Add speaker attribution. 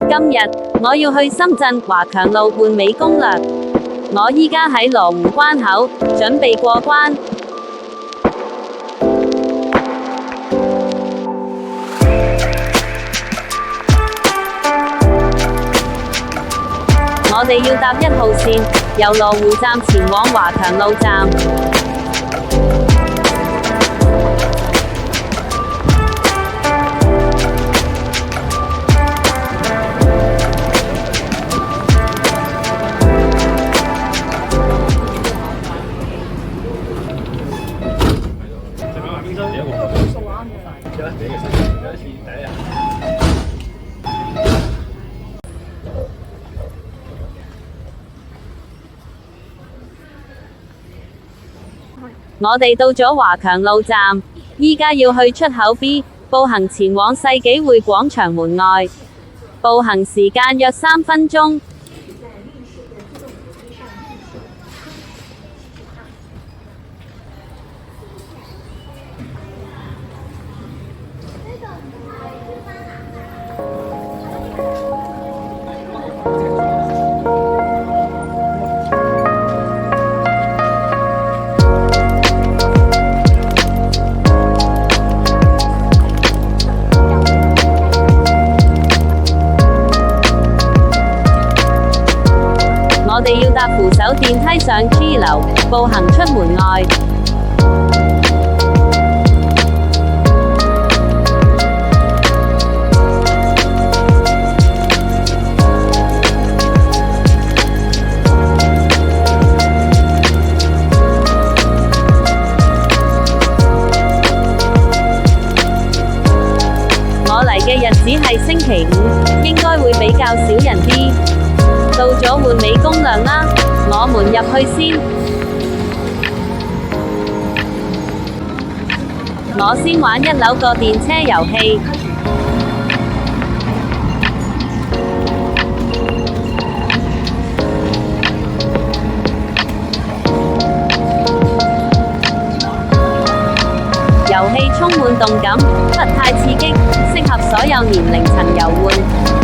Speaker 1: 今日我要去深圳華強路換美攻略。我依家喺羅湖關口，準備過關。我哋要搭1號線，由羅湖站前往華強路站。我哋到咗華強路站，依家要去出口 B， 步行前往世紀匯廣場門外，步行時間約3分鐘。我哋要搭扶手電梯上 G 樓，步行出門外。我嚟嘅日子係星期5，應該會比較少人啲。到咗換美攻略啦，我們入去先。我先玩1樓個電車遊戲。遊戲充滿動感，不太刺激，適合所有年齡層遊玩。